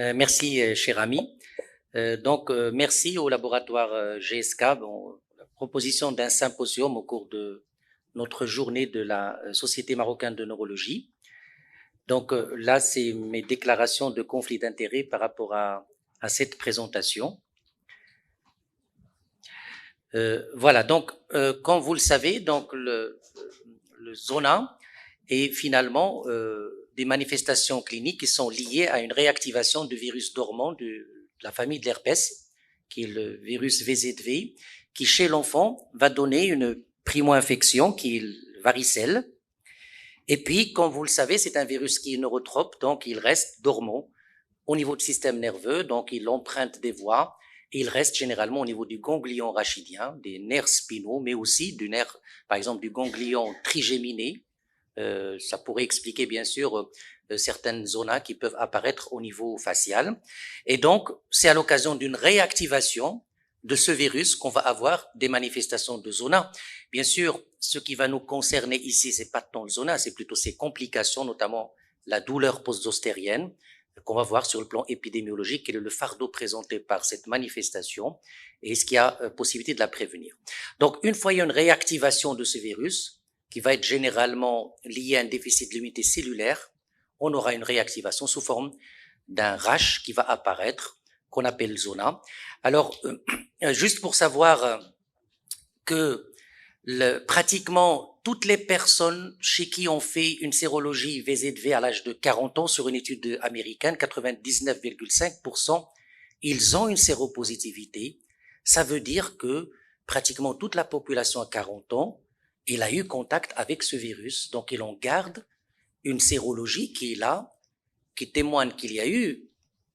Merci, cher ami. Merci au laboratoire GSK pour la proposition d'un symposium au cours de notre journée de la Société marocaine de neurologie. Là, c'est mes déclarations de conflit d'intérêts par rapport à cette présentation. Comme vous le savez, le zona est finalement des manifestations cliniques qui sont liées à une réactivation du virus dormant de la famille de l'herpès, qui est le virus VZV, qui chez l'enfant va donner une primo-infection qui est le varicelle. Et puis, comme vous le savez, c'est un virus qui est neurotrope, donc il reste dormant au niveau du système nerveux, donc il emprunte des voies, et il reste généralement au niveau du ganglion rachidien, des nerfs spinaux, mais aussi du nerf, par exemple, du ganglion trigéminé. Ça pourrait expliquer bien sûr certaines zonas qui peuvent apparaître au niveau facial. Et donc, c'est à l'occasion d'une réactivation de ce virus qu'on va avoir des manifestations de zona. Bien sûr, ce qui va nous concerner ici, c'est pas tant le zona, c'est plutôt ses complications, notamment la douleur post-zostérienne, qu'on va voir sur le plan épidémiologique, quel est le fardeau présenté par cette manifestation et est-ce qu'il y a possibilité de la prévenir. Donc, une fois il y a une réactivation de ce virus, qui va être généralement lié à un déficit de l'unité cellulaire, on aura une réactivation sous forme d'un rash qui va apparaître, qu'on appelle zona. Alors, juste pour savoir que pratiquement toutes les personnes chez qui on fait une sérologie VZV à l'âge de 40 ans sur une étude américaine, 99,5%, ils ont une séropositivité. Ça veut dire que pratiquement toute la population à 40 ans, il a eu contact avec ce virus, donc il en garde une sérologie qui est là, qui témoigne qu'il y a eu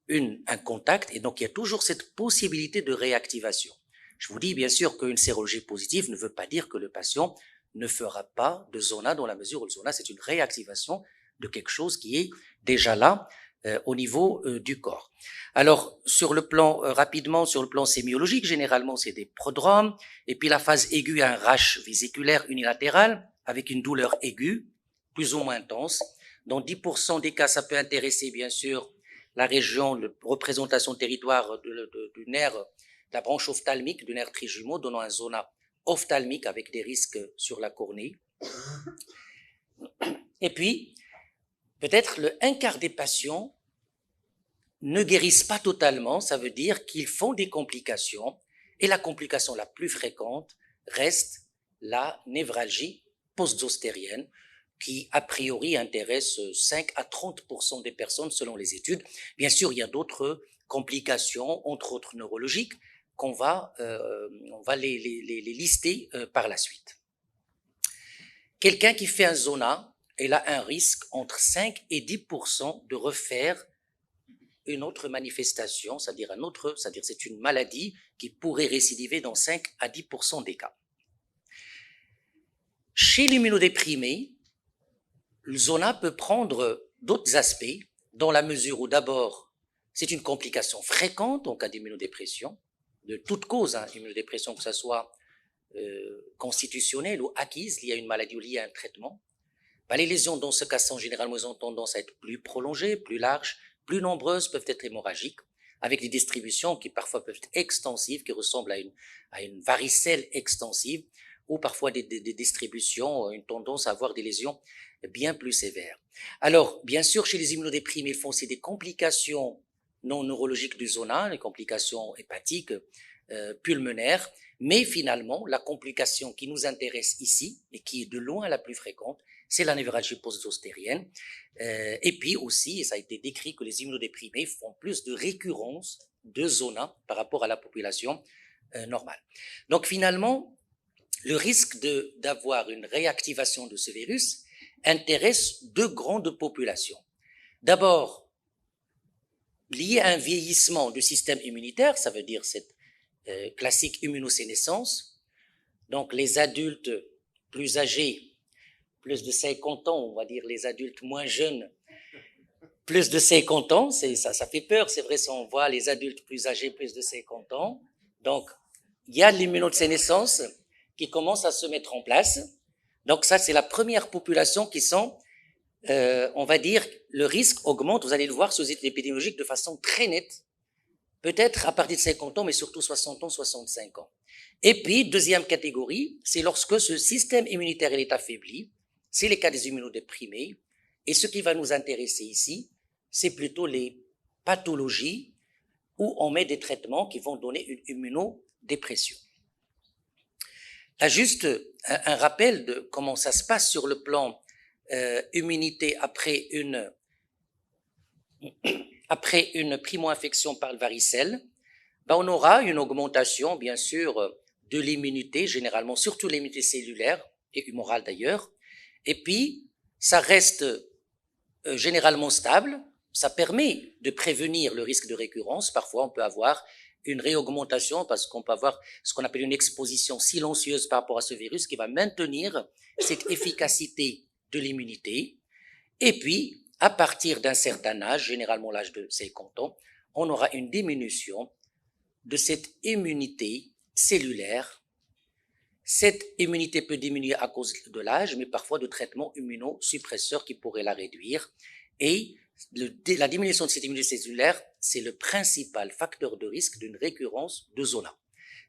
un contact, et donc il y a toujours cette possibilité de réactivation. Je vous dis bien sûr qu'une sérologie positive ne veut pas dire que le patient ne fera pas de zona, dans la mesure où le zona, c'est une réactivation de quelque chose qui est déjà là au niveau du corps. Alors, rapidement, sur le plan sémiologique, généralement, c'est des prodromes, et puis la phase aiguë, un rash vésiculaire unilatéral, avec une douleur aiguë, plus ou moins intense. Dans 10% des cas, ça peut intéresser, bien sûr, la région de représentation territoire du nerf, de la branche ophtalmique, du nerf trijumeau, donnant un zona ophtalmique avec des risques sur la cornée. Et puis, peut-être un quart des patients ne guérissent pas totalement, ça veut dire qu'ils font des complications, et la complication la plus fréquente reste la névralgie post-zostérienne, qui a priori intéresse 5 à 30% des personnes selon les études. Bien sûr, il y a d'autres complications, entre autres neurologiques, on va les lister par la suite. Quelqu'un qui fait un zona, il a un risque entre 5 et 10% de refaire une autre manifestation, c'est-à-dire c'est une maladie qui pourrait récidiver dans 5 à 10% des cas. Chez l'immunodéprimé, le zona peut prendre d'autres aspects, dans la mesure où d'abord, c'est une complication fréquente en cas d'immunodépression, de toute cause, immunodépression, que ce soit constitutionnelle ou acquise, liée à une maladie ou liée à un traitement. Les lésions dans ce cas sont généralement ont tendance à être plus prolongées, plus larges, plus nombreuses, peuvent être hémorragiques, avec des distributions qui parfois peuvent être extensives, qui ressemblent à une varicelle extensive, ou parfois des distributions, une tendance à avoir des lésions bien plus sévères. Alors, bien sûr, chez les immunodéprimés, ils font aussi des complications non neurologiques du zona, les complications hépatiques, pulmonaires, mais finalement, la complication qui nous intéresse ici, et qui est de loin la plus fréquente, c'est la névralgie post-zostérienne. Et puis aussi, et ça a été décrit, que les immunodéprimés font plus de récurrence de zona par rapport à la population normale. Donc finalement, le risque d'avoir une réactivation de ce virus intéresse deux grandes populations. D'abord, lié à un vieillissement du système immunitaire, ça veut dire cette classique immunosénescence, donc les adultes plus âgés, plus de 50 ans, on va dire les adultes moins jeunes, plus de 50 ans, ça fait peur, c'est vrai, si on voit les adultes plus âgés, plus de 50 ans. Donc, il y a l'immunosénescence qui commence à se mettre en place. Donc ça, c'est la première population qui sont on va dire, le risque augmente, vous allez le voir sur les études épidémiologiques de façon très nette, peut-être à partir de 50 ans, mais surtout 60 ans, 65 ans. Et puis, deuxième catégorie, c'est lorsque ce système immunitaire est affaibli, c'est les cas des immunodéprimés, et ce qui va nous intéresser ici, c'est plutôt les pathologies où on met des traitements qui vont donner une immunodépression. Là, juste un rappel de comment ça se passe sur le plan immunité après une primo-infection par le varicelle. Ben, on aura une augmentation, bien sûr, de l'immunité, généralement, surtout l'immunité cellulaire et humorale d'ailleurs. Et puis, ça reste généralement stable. Ça permet de prévenir le risque de récurrence. Parfois, on peut avoir une réaugmentation parce qu'on peut avoir ce qu'on appelle une exposition silencieuse par rapport à ce virus qui va maintenir cette efficacité de l'immunité. Et puis, à partir d'un certain âge, généralement l'âge de 50 ans, on aura une diminution de cette immunité cellulaire. Cette immunité peut diminuer à cause de l'âge, mais parfois de traitements immunosuppresseurs qui pourraient la réduire. Et la diminution de cette immunité cellulaire, c'est le principal facteur de risque d'une récurrence de zona.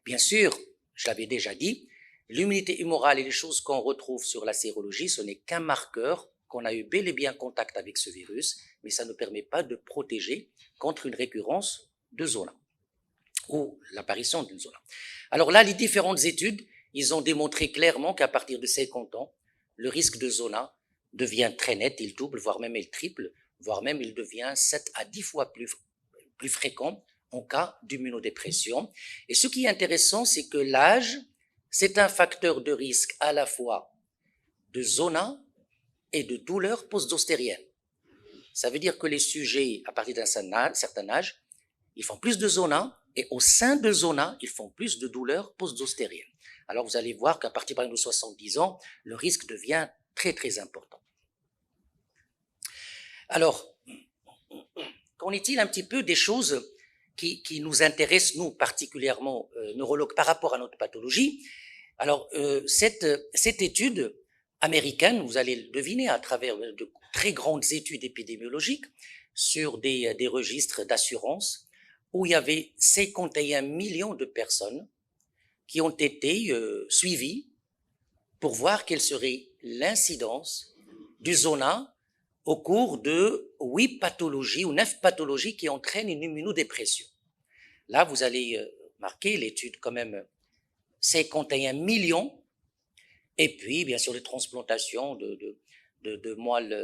Bien sûr, je l'avais déjà dit, l'immunité humorale et les choses qu'on retrouve sur la sérologie, ce n'est qu'un marqueur qu'on a eu bel et bien contact avec ce virus, mais ça ne permet pas de protéger contre une récurrence de zona ou l'apparition d'une zona. Alors là, les différentes études, ils ont démontré clairement qu'à partir de 50 ans, le risque de zona devient très net, il double, voire même il triple, voire même il devient 7 à 10 fois plus fréquent en cas d'immunodépression. Et ce qui est intéressant, c'est que l'âge, c'est un facteur de risque à la fois de zona et de douleur post-ostérienne. Ça veut dire que les sujets, à partir d'un certain âge, ils font plus de zona, et au sein de zona, ils font plus de douleurs post-ostériennes. Alors vous allez voir qu'à partir de 70 ans, le risque devient très très important. Alors, qu'en est-il un petit peu des choses qui nous intéressent, nous particulièrement neurologues, par rapport à notre pathologie? Alors, cette étude américaine, vous allez le deviner à travers de très grandes études épidémiologiques sur des registres d'assurance, où il y avait 51 millions de personnes qui ont été suivies pour voir quelle serait l'incidence du zona au cours de 8 pathologies ou 9 pathologies qui entraînent une immunodépression. Là, vous allez marquer l'étude quand même 51 millions, et puis bien sûr les transplantations de moelle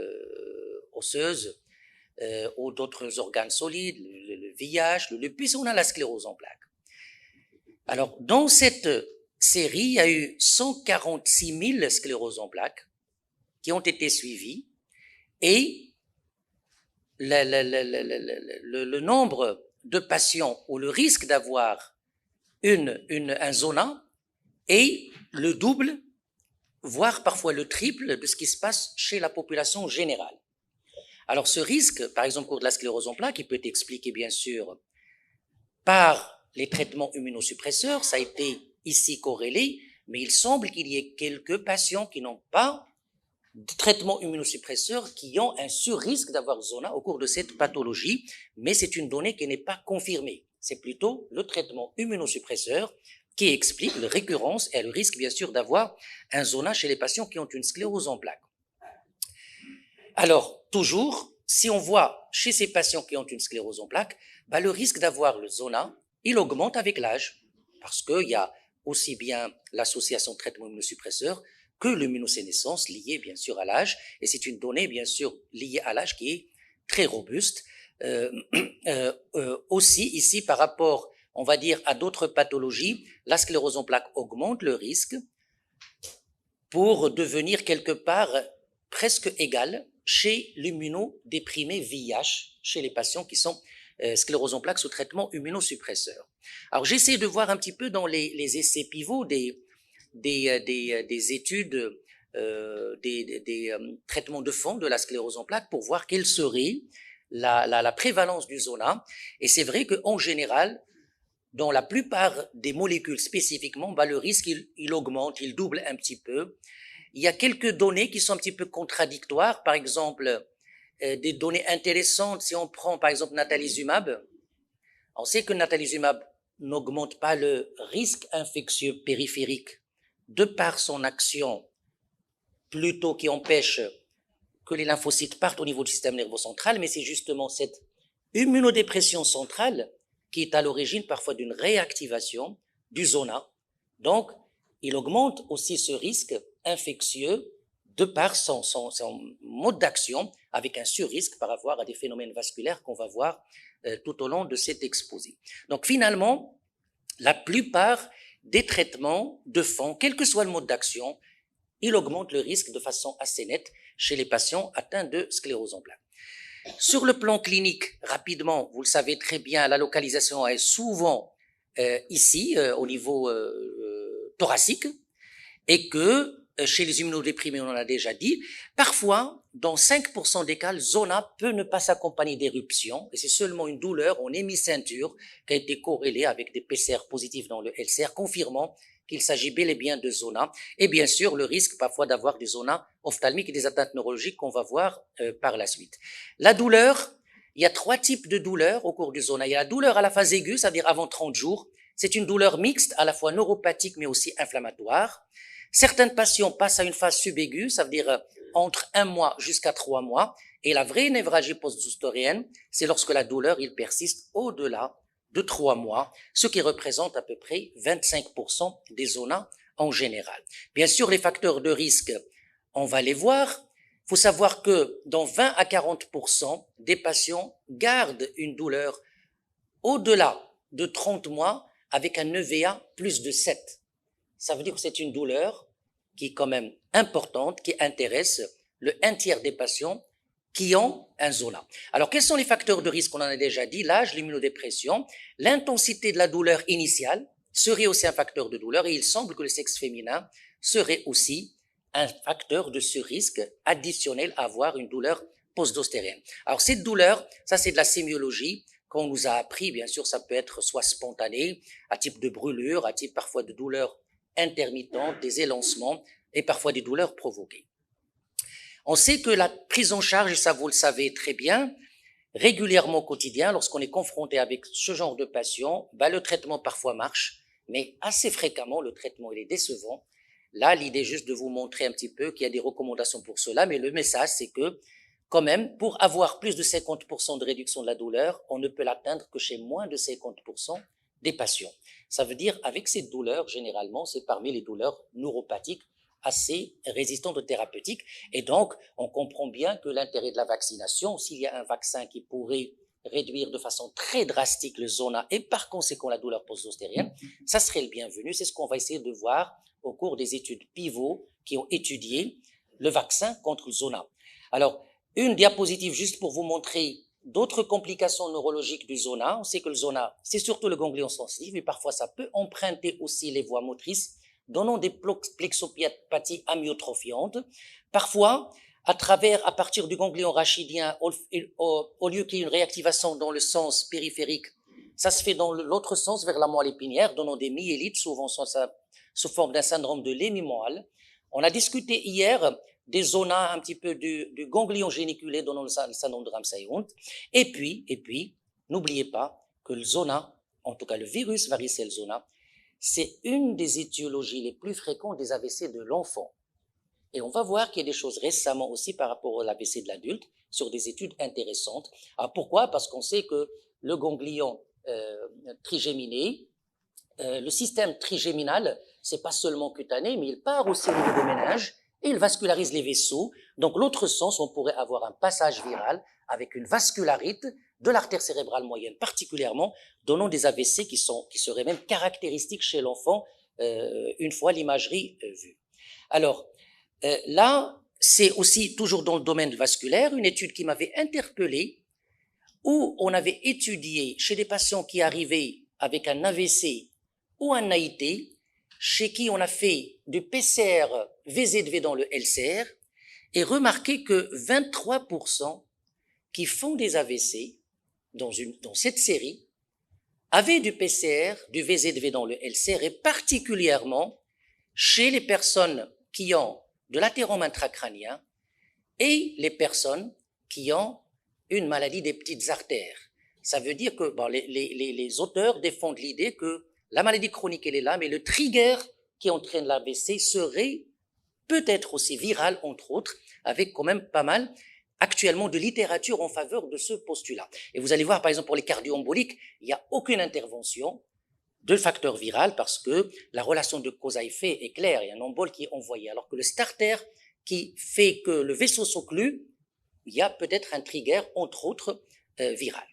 osseuse ou d'autres organes solides, le VIH, le lupus, on a la sclérose en plaques. Alors, dans cette série, il y a eu 146 000 scléroses en plaques qui ont été suivies, et le nombre de patients ou le risque d'avoir un zona est le double, voire parfois le triple de ce qui se passe chez la population générale. Alors ce risque, par exemple, au cours de la sclérose en plaques, il peut être expliqué bien sûr par les traitements immunosuppresseurs, ça a été ici corrélé, mais il semble qu'il y ait quelques patients qui n'ont pas de traitements immunosuppresseurs qui ont un sur-risque d'avoir zona au cours de cette pathologie, mais c'est une donnée qui n'est pas confirmée. C'est plutôt le traitement immunosuppresseur qui explique la récurrence et le risque, bien sûr, d'avoir un zona chez les patients qui ont une sclérose en plaques. Alors, toujours, si on voit chez ces patients qui ont une sclérose en plaques, le risque d'avoir le zona, il augmente avec l'âge, parce qu'il y a aussi bien l'association traitement immunosuppresseur que l'immunosénescence liée bien sûr à l'âge, et c'est une donnée bien sûr liée à l'âge qui est très robuste. Aussi ici par rapport, on va dire, à d'autres pathologies, la sclérose en plaques augmente le risque pour devenir quelque part presque égal chez l'immunodéprimé VIH, chez les patients qui sont sclérose en plaques sous traitement immunosuppresseur. Alors j'essaie de voir un petit peu dans les essais pivots des études, des traitements de fond de la sclérose en plaques pour voir quelle serait la prévalence du zona. Et c'est vrai qu'en général, dans la plupart des molécules spécifiquement, le risque il augmente, il double un petit peu. il y a quelques données qui sont un petit peu contradictoires. Par exemple, des données intéressantes, si on prend par exemple natalizumab, on sait que natalizumab n'augmente pas le risque infectieux périphérique de par son action plutôt qui empêche que les lymphocytes partent au niveau du système nerveux central, mais c'est justement cette immunodépression centrale qui est à l'origine parfois d'une réactivation du zona. Donc, il augmente aussi ce risque infectieux de par son mode d'action, avec un surrisque par rapport à des phénomènes vasculaires qu'on va voir tout au long de cet exposé. Donc finalement, la plupart des traitements de fond, quel que soit le mode d'action, il augmente le risque de façon assez nette chez les patients atteints de sclérose en plaques. Sur le plan clinique, rapidement, vous le savez très bien, la localisation est souvent ici, au niveau thoracique, et que chez les immunodéprimés, on en a déjà dit, parfois, dans 5% des cas, le zona peut ne pas s'accompagner d'éruption, et c'est seulement une douleur en hémiceinture qui a été corrélée avec des PCR positifs dans le LCR, confirmant qu'il s'agit bel et bien de zona, et bien sûr le risque parfois d'avoir des zonas ophtalmiques et des atteintes neurologiques qu'on va voir par la suite. La douleur, il y a 3 types de douleurs au cours du zona. Il y a la douleur à la phase aiguë, c'est-à-dire avant 30 jours. C'est une douleur mixte, à la fois neuropathique mais aussi inflammatoire. Certains patients passent à une phase subaiguë, ça veut dire entre 1 mois jusqu'à 3 mois. Et la vraie névralgie post-zoustorienne, c'est lorsque la douleur, il persiste au-delà de 3 mois, ce qui représente à peu près 25% des zonas en général. Bien sûr, les facteurs de risque, on va les voir. Il faut savoir que dans 20 à 40% des patients gardent une douleur au-delà de 30 mois avec un EVA plus de 7. Ça veut dire que c'est une douleur qui est quand même importante, qui intéresse le 1/3 des patients qui ont un zona. Alors, quels sont les facteurs de risque? On en a déjà dit, l'âge, l'immunodépression, l'intensité de la douleur initiale serait aussi un facteur de douleur, et il semble que le sexe féminin serait aussi un facteur de ce risque additionnel à avoir une douleur post-zostérienne. Alors, cette douleur, ça c'est de la sémiologie qu'on nous a appris, bien sûr, ça peut être soit spontané, à type de brûlure, à type parfois de douleur intermittente, des élancements, et parfois des douleurs provoquées. On sait que la prise en charge, et ça vous le savez très bien, régulièrement au quotidien, lorsqu'on est confronté avec ce genre de patient, le traitement parfois marche, mais assez fréquemment, le traitement il est décevant. Là, l'idée est juste de vous montrer un petit peu qu'il y a des recommandations pour cela, mais le message, c'est que, quand même, pour avoir plus de 50% de réduction de la douleur, on ne peut l'atteindre que chez moins de 50% des patients. Ça veut dire, avec cette douleur, généralement, c'est parmi les douleurs neuropathiques assez résistantes aux thérapeutiques. Et donc, on comprend bien que l'intérêt de la vaccination, s'il y a un vaccin qui pourrait réduire de façon très drastique le zona et par conséquent la douleur post-zostérienne, ça serait le bienvenu. C'est ce qu'on va essayer de voir au cours des études pivots qui ont étudié le vaccin contre le zona. Alors, une diapositive juste pour vous montrer d'autres complications neurologiques du zona. On sait que le zona, c'est surtout le ganglion sensitif, mais parfois ça peut emprunter aussi les voies motrices, donnant des plexopathies amyotrophiantes. Parfois, à partir du ganglion rachidien, au lieu qu'il y ait une réactivation dans le sens périphérique, ça se fait dans l'autre sens vers la moelle épinière, donnant des myélites, souvent sous forme d'un syndrome de l'hémimoelle. On a discuté hier des zonas un petit peu du ganglion géniculé donnant le syndrome de Ramsay-Hunt. Et puis, n'oubliez pas que le zona, en tout cas le virus varicelle zona, c'est une des étiologies les plus fréquentes des AVC de l'enfant. Et on va voir qu'il y a des choses récemment aussi par rapport à l'AVC de l'adulte, sur des études intéressantes. Alors pourquoi? Parce qu'on sait que le ganglion trigéminé, le système trigéminal, c'est pas seulement cutané, mais il part aussi au niveau des méninges, et il vascularise les vaisseaux. Donc l'autre sens, on pourrait avoir un passage viral avec une vascularite de l'artère cérébrale moyenne particulièrement, donnant des AVC qui seraient même caractéristiques chez l'enfant une fois l'imagerie vue. Alors là, c'est aussi toujours dans le domaine vasculaire, une étude qui m'avait interpellé, où on avait étudié chez des patients qui arrivaient avec un AVC ou un AIT, chez qui on a fait du PCR VZV dans le LCR, et remarqué que 23% qui font des AVC dans cette série avaient du PCR, du VZV dans le LCR, et particulièrement chez les personnes qui ont de l'athérome intracrânien et les personnes qui ont une maladie des petites artères. Ça veut dire que bon, les auteurs défendent l'idée que la maladie chronique, elle est là, mais le trigger qui entraîne l'AVC serait peut-être aussi viral, entre autres, avec quand même pas mal actuellement de littérature en faveur de ce postulat. Et vous allez voir, par exemple, pour les cardio-emboliques, il n'y a aucune intervention de facteur viral parce que la relation de cause à effet est claire, il y a un embole qui est envoyé, alors que le starter qui fait que le vaisseau s'occlue, il y a peut-être un trigger, entre autres, viral.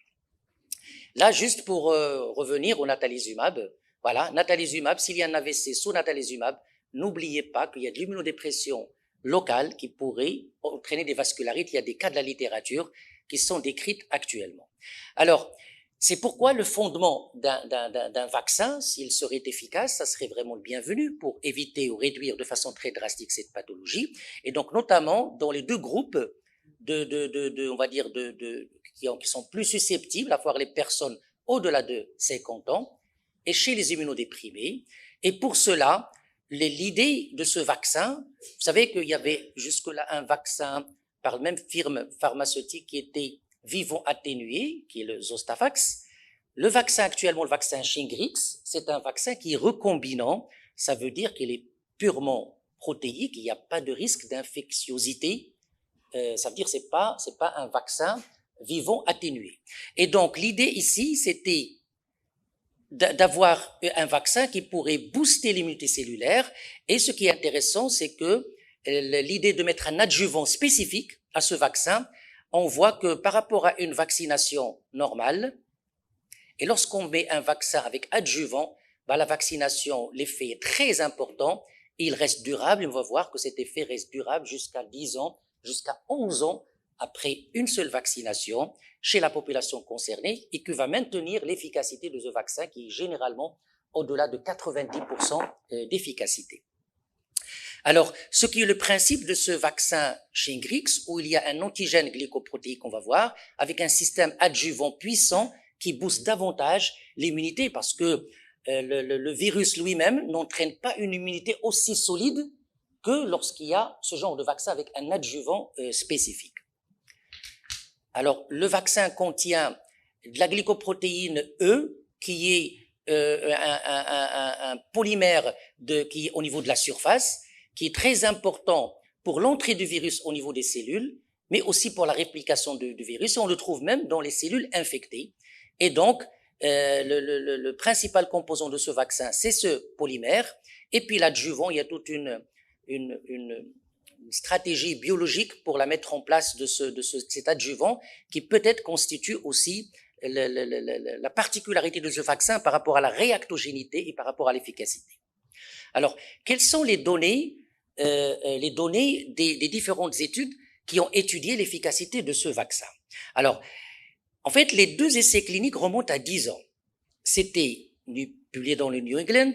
Là, juste pour revenir au natalizumab, voilà, natalizumab, s'il y a un AVC sous natalizumab, n'oubliez pas qu'il y a de l'immunodépression locale qui pourrait entraîner des vascularites. Il y a des cas de la littérature qui sont décrits actuellement. Alors, c'est pourquoi le fondement d'un vaccin, s'il serait efficace, ça serait vraiment le bienvenu pour éviter ou réduire de façon très drastique cette pathologie. Et donc, notamment, dans les deux groupes on va dire, qui sont plus susceptibles à voir les personnes au-delà de 50 ans et chez les immunodéprimés. Et pour cela, l'idée de ce vaccin, vous savez qu'il y avait jusque-là un vaccin par la même firme pharmaceutique qui était vivant atténué, qui est le Zostavax. Le vaccin actuellement, le vaccin Shingrix, c'est un vaccin qui est recombinant. Ça veut dire qu'il est purement protéique, il n'y a pas de risque d'infectiosité. Ça veut dire que c'est pas un vaccin vivant atténué. Et donc l'idée ici, c'était d'avoir un vaccin qui pourrait booster l'immunité cellulaire. Et ce qui est intéressant, c'est que l'idée de mettre un adjuvant spécifique à ce vaccin, on voit que par rapport à une vaccination normale, et lorsqu'on met un vaccin avec adjuvant, la vaccination, l'effet est très important, et il reste durable, et on va voir que cet effet reste durable jusqu'à 10 ans, jusqu'à 11 ans après une seule vaccination chez la population concernée et qui va maintenir l'efficacité de ce vaccin qui est généralement au-delà de 90% d'efficacité. Alors, ce qui est le principe de ce vaccin Shingrix, où il y a un antigène glycoprotéique, on va voir, avec un système adjuvant puissant qui booste davantage l'immunité parce que le virus lui-même n'entraîne pas une immunité aussi solide que lorsqu'il y a ce genre de vaccin avec un adjuvant spécifique. Alors, le vaccin contient de la glycoprotéine E, qui est un polymère qui est au niveau de la surface, qui est très important pour l'entrée du virus au niveau des cellules, mais aussi pour la réplication du virus. Et on le trouve même dans les cellules infectées. Et donc, le principal composant de ce vaccin, c'est ce polymère. Et puis l'adjuvant, il y a toute une stratégie biologique pour la mettre en place cet adjuvant qui peut-être constitue aussi la particularité de ce vaccin par rapport à la réactogénité et par rapport à l'efficacité. Alors, quelles sont les données des différentes études qui ont étudié l'efficacité de ce vaccin? Alors, en fait, les deux essais cliniques remontent à 10 ans. C'était publié dans le New England,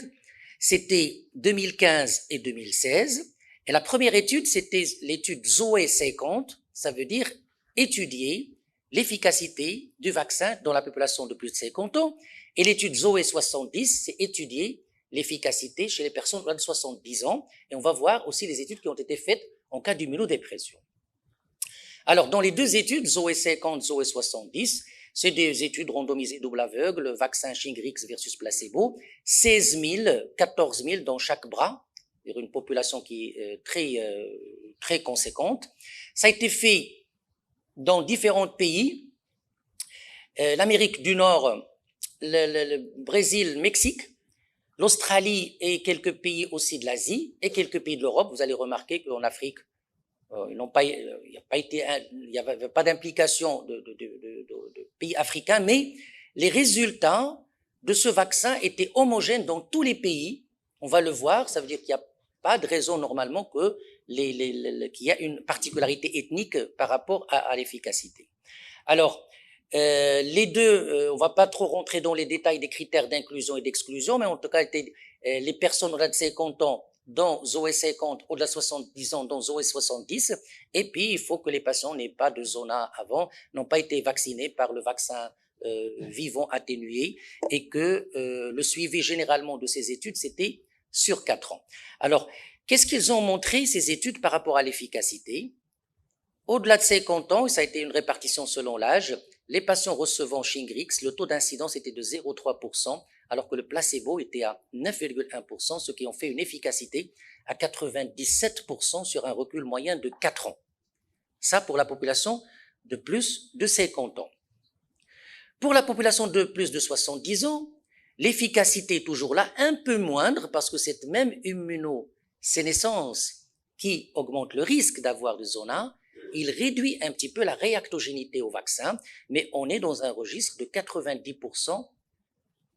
c'était 2015 et 2016. Et la première étude, c'était l'étude ZOE 50, ça veut dire étudier l'efficacité du vaccin dans la population de plus de 50 ans. Et l'étude ZOE 70, c'est étudier l'efficacité chez les personnes de 70 ans. Et on va voir aussi les études qui ont été faites en cas d'immunodépression. Alors, dans les deux études, ZOE 50, ZOE 70, c'est des études randomisées double aveugle, vaccin Shingrix versus placebo, 16 000, 14 000 dans chaque bras, une population qui est très conséquente. Ça a été fait dans différents pays, l'Amérique du Nord, le Brésil, Mexique, l'Australie et quelques pays aussi de l'Asie et quelques pays de l'Europe. Vous allez remarquer qu'en Afrique, il n'y avait pas d'implication de pays africains, mais les résultats de ce vaccin étaient homogènes dans tous les pays. On va le voir, ça veut dire qu'il n'y a pas de raison normalement qu'il y a une particularité ethnique par rapport à l'efficacité. Alors, les deux, on va pas trop rentrer dans les détails des critères d'inclusion et d'exclusion, mais en tout cas, les personnes au-delà de 50 ans dans ZOE 50, au-delà de 70 ans dans ZOE 70, et puis il faut que les patients n'aient pas de zona avant, n'ont pas été vaccinés par le vaccin vivant atténué, et que le suivi généralement de ces études, c'était sur 4 ans. Alors, qu'est-ce qu'ils ont montré, ces études, par rapport à l'efficacité? Au-delà de 50 ans, ça a été une répartition selon l'âge, les patients recevant Shingrix, le taux d'incidence était de 0,3%, alors que le placebo était à 9,1%, ce qui en fait une efficacité à 97% sur un recul moyen de 4 ans. Ça pour la population de plus de 50 ans. Pour la population de plus de 70 ans, l'efficacité est toujours là, un peu moindre, parce que cette même immunosénescence qui augmente le risque d'avoir du zona, il réduit un petit peu la réactogénité au vaccin, mais on est dans un registre de 90%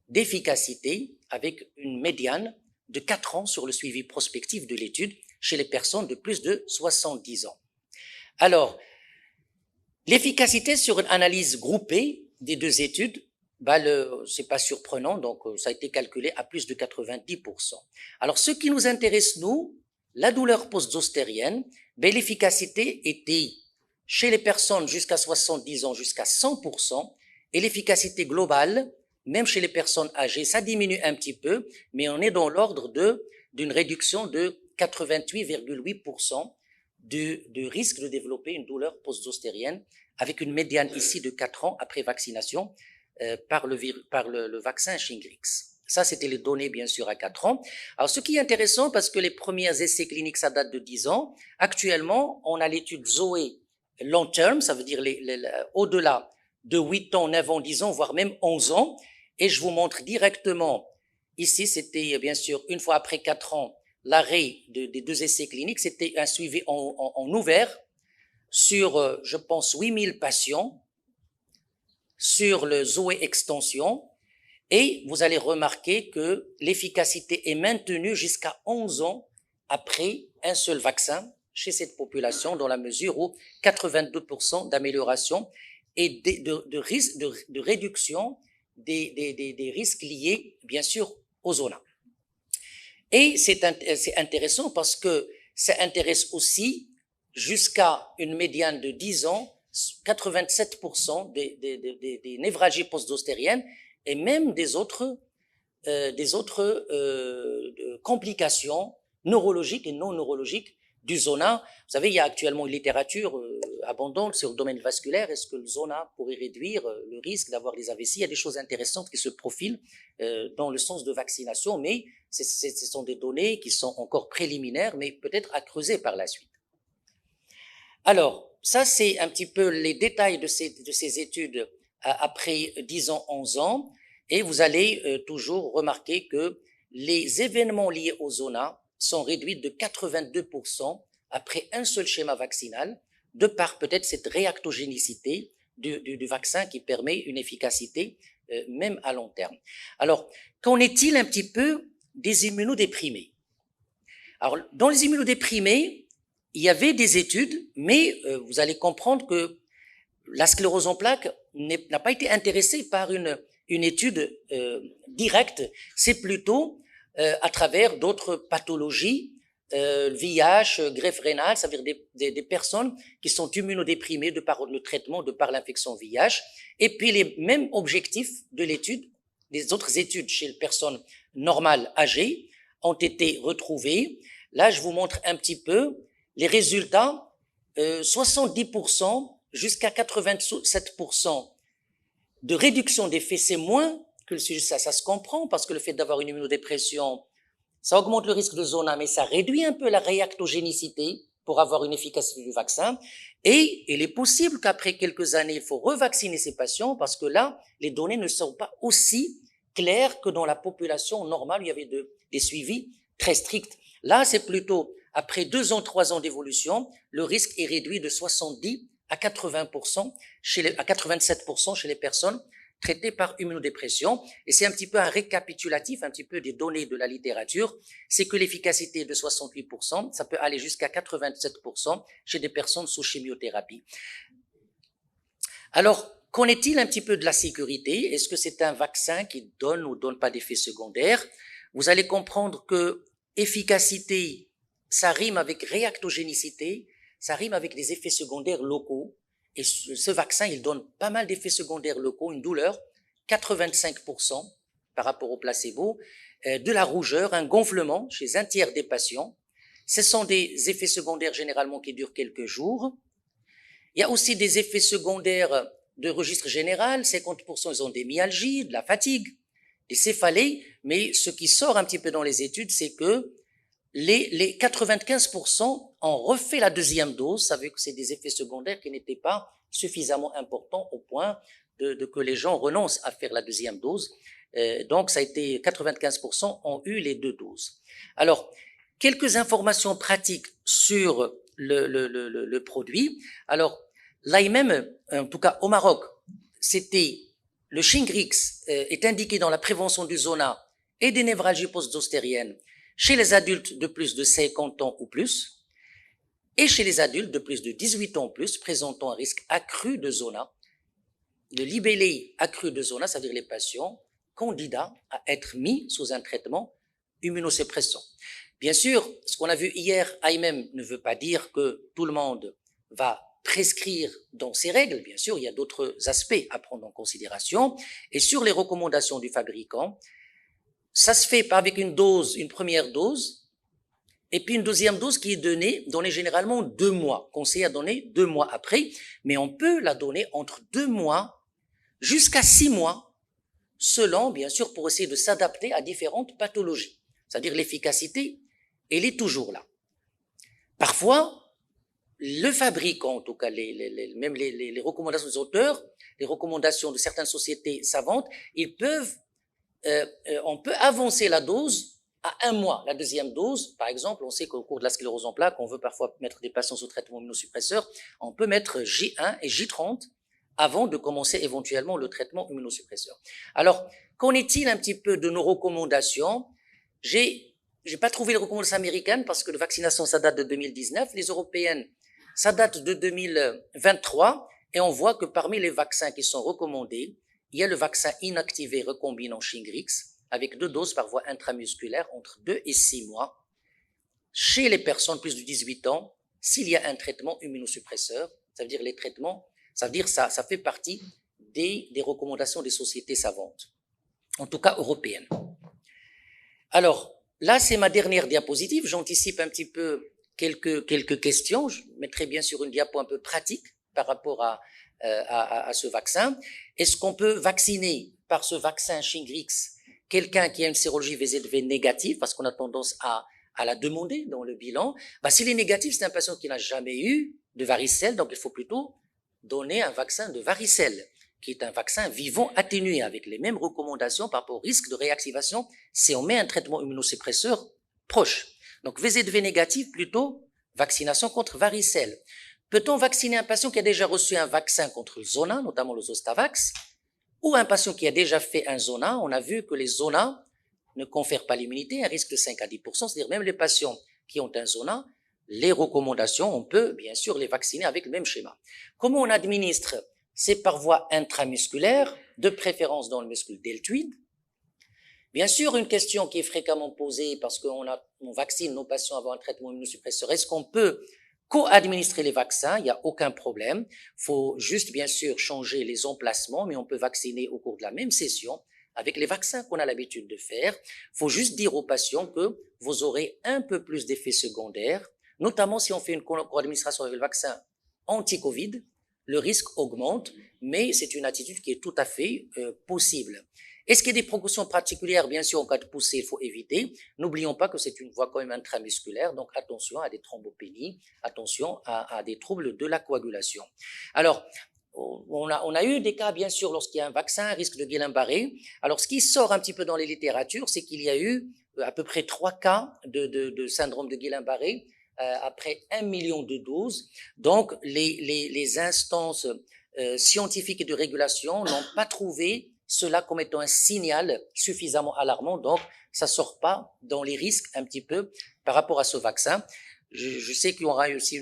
d'efficacité avec une médiane de 4 ans sur le suivi prospectif de l'étude chez les personnes de plus de 70 ans. Alors, l'efficacité sur une analyse groupée des deux études, c'est pas surprenant, donc ça a été calculé à plus de 90%. Alors, ce qui nous intéresse, nous, la douleur post-zostérienne, l'efficacité était chez les personnes jusqu'à 70 ans jusqu'à 100%, et l'efficacité globale, même chez les personnes âgées, ça diminue un petit peu, mais on est dans l'ordre d'une réduction de 88,8% de risque de développer une douleur post-zostérienne, avec une médiane ici de 4 ans après vaccination par le vaccin Shingrix. Ça, c'était les données, bien sûr, à 4 ans. Alors, ce qui est intéressant, parce que les premiers essais cliniques, ça date de 10 ans. Actuellement, on a l'étude Zoé long term, ça veut dire au-delà de 8 ans, 9 ans, 10 ans, voire même 11 ans. Et je vous montre directement, ici, c'était bien sûr, une fois après 4 ans, l'arrêt des deux essais cliniques, c'était un suivi en ouvert sur, je pense, 8000 patients, sur le Zoé extension, et vous allez remarquer que l'efficacité est maintenue jusqu'à 11 ans après un seul vaccin chez cette population, dans la mesure où 82% d'amélioration et de réduction des risques liés, bien sûr, au zona. Et c'est intéressant parce que ça intéresse aussi, jusqu'à une médiane de 10 ans, 87% des névralgies post-zostériennes et même des autres complications neurologiques et non neurologiques du zona. Vous savez, il y a actuellement une littérature abondante sur le domaine vasculaire. Est-ce que le zona pourrait réduire le risque d'avoir des AVC? Il y a des choses intéressantes qui se profilent dans le sens de vaccination, mais ce sont des données qui sont encore préliminaires, mais peut-être à creuser par la suite. Alors, ça, c'est un petit peu les détails de ces études après 10 ans, 11 ans, et vous allez toujours remarquer que les événements liés au zona sont réduits de 82% après un seul schéma vaccinal, de par peut-être cette réactogénicité du vaccin qui permet une efficacité même à long terme. Alors, qu'en est-il un petit peu des immunodéprimés? Alors, dans les immunodéprimés, il y avait des études, mais vous allez comprendre que la sclérose en plaques n'a pas été intéressée par une étude directe, c'est plutôt à travers d'autres pathologies, VIH, greffe rénale, ça veut dire des personnes qui sont immunodéprimées de par le traitement, de par l'infection VIH, et puis les mêmes objectifs de l'étude, des autres études chez les personnes normales âgées ont été retrouvés. Là, je vous montre un petit peu les résultats, 70% jusqu'à 87% de réduction d'effet, c'est moins que le sujet, ça se comprend, parce que le fait d'avoir une immunodépression, ça augmente le risque de zona, mais ça réduit un peu la réactogénicité pour avoir une efficacité du vaccin. Et il est possible qu'après quelques années, il faut revacciner ces patients, parce que là, les données ne sont pas aussi claires que dans la population normale, où il y avait des suivis très stricts. Là, c'est plutôt après 2 ans, 3 ans d'évolution, le risque est réduit de 70 à 80%, à 87% chez les personnes traitées par immunodépression. Et c'est un petit peu un récapitulatif, un petit peu des données de la littérature. C'est que l'efficacité est de 68%, ça peut aller jusqu'à 87% chez des personnes sous chimiothérapie. Alors, qu'en est-il un petit peu de la sécurité? Est-ce que c'est un vaccin qui donne ou donne pas d'effets secondaires? Vous allez comprendre que efficacité, ça rime avec réactogénicité, ça rime avec des effets secondaires locaux. Et ce vaccin, il donne pas mal d'effets secondaires locaux, une douleur, 85%, par rapport au placebo, de la rougeur, un gonflement chez un tiers des patients. Ce sont des effets secondaires généralement qui durent quelques jours. Il y a aussi des effets secondaires de registre général, 50% ils ont des myalgies, de la fatigue, des céphalées, mais ce qui sort un petit peu dans les études, c'est que les 95% ont refait la deuxième dose, ça veut dire que c'est des effets secondaires qui n'étaient pas suffisamment importants au point de que les gens renoncent à faire la deuxième dose. Donc, ça a été 95% ont eu les deux doses. Alors, quelques informations pratiques sur le produit. Alors, l'AIMM, en tout cas au Maroc, c'était le Shingrix est indiqué dans la prévention du zona et des névralgies post-zostériennes chez les adultes de plus de 50 ans ou plus, et chez les adultes de plus de 18 ans ou plus présentant un risque accru de zona. Le libellé accru de zona, c'est-à-dire les patients candidats à être mis sous un traitement immunosuppressant. Bien sûr, ce qu'on a vu hier, AIMM ne veut pas dire que tout le monde va prescrire dans ses règles. Bien sûr, il y a d'autres aspects à prendre en considération. Et sur les recommandations du fabricant, ça se fait pas avec une dose, une première dose, et puis une deuxième dose qui est donnée généralement 2 mois, conseillé à donner 2 mois après, mais on peut la donner entre 2 mois jusqu'à 6 mois, selon, bien sûr, pour essayer de s'adapter à différentes pathologies. C'est-à-dire l'efficacité, elle est toujours là. Parfois, le fabricant, en tout cas, même les recommandations des auteurs, les recommandations de certaines sociétés savantes, on peut avancer la dose à 1 mois. La deuxième dose, par exemple, on sait qu'au cours de la sclérose en plaques, on veut parfois mettre des patients sous traitement immunosuppresseur, on peut mettre J1 et J30 avant de commencer éventuellement le traitement immunosuppresseur. Alors, qu'en est-il un petit peu de nos recommandations? J'ai pas trouvé les recommandations américaines parce que la vaccination, ça date de 2019. Les européennes, ça date de 2023. Et on voit que parmi les vaccins qui sont recommandés, il y a le vaccin inactivé recombinant Shingrix avec 2 doses par voie intramusculaire entre 2 et 6 mois chez les personnes plus de 18 ans s'il y a un traitement immunosuppresseur. Ça veut dire les traitements, ça veut dire ça fait partie des recommandations des sociétés savantes, en tout cas européennes. Alors, là, c'est ma dernière diapositive. J'anticipe un petit peu quelques questions. Je mettrai bien sûr une diapo un peu pratique par rapport à ce vaccin. Est-ce qu'on peut vacciner par ce vaccin Shingrix quelqu'un qui a une sérologie VZV négative, parce qu'on a tendance à la demander dans le bilan? S'il est négatif, c'est un patient qui n'a jamais eu de varicelle, donc il faut plutôt donner un vaccin de varicelle, qui est un vaccin vivant atténué, avec les mêmes recommandations par rapport au risque de réactivation si on met un traitement immunosuppresseur proche. Donc VZV négatif, plutôt vaccination contre varicelle. Peut-on vacciner un patient qui a déjà reçu un vaccin contre le zona, notamment le Zostavax, ou un patient qui a déjà fait un zona? On a vu que les zonas ne confèrent pas l'immunité, un risque de 5 à 10%, c'est-à-dire même les patients qui ont un zona, les recommandations, on peut bien sûr les vacciner avec le même schéma. Comment on administre? C'est par voie intramusculaire, de préférence dans le muscle deltoïde. Bien sûr, une question qui est fréquemment posée parce qu'on vaccine nos patients avant un traitement immunosuppresseur, est-ce qu'on peut co-administrer les vaccins? Il n'y a aucun problème. Il faut juste, bien sûr, changer les emplacements, mais on peut vacciner au cours de la même session avec les vaccins qu'on a l'habitude de faire. Il faut juste dire aux patients que vous aurez un peu plus d'effets secondaires, notamment si on fait une co-administration avec le vaccin anti-Covid. Le risque augmente, mais c'est une attitude qui est tout à fait possible. Est-ce qu'il y a des précautions particulières? Bien sûr, en cas de poussée, il faut éviter. N'oublions pas que c'est une voie quand même intramusculaire, donc attention à des thrombopénies, attention à des troubles de la coagulation. Alors, on a eu des cas, bien sûr, lorsqu'il y a un vaccin, un risque de Guillain-Barré. Alors, ce qui sort un petit peu dans les littératures, c'est qu'il y a eu à peu près 3 cas de syndrome de Guillain-Barré après 1 million de doses. Donc, les instances scientifiques et de régulation n'ont pas trouvé cela comme étant un signal suffisamment alarmant, donc ça sort pas dans les risques un petit peu par rapport à ce vaccin. Je sais qu'il y aura aussi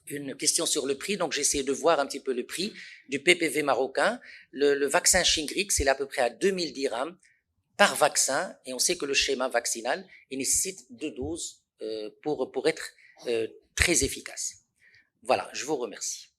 une question sur le prix, donc j'ai essayé de voir un petit peu le prix du PPV marocain. Le vaccin Shingrix, c'est à peu près à 2000 dirhams par vaccin, et on sait que le schéma vaccinal, il nécessite 2 doses pour être très efficace. Voilà, je vous remercie.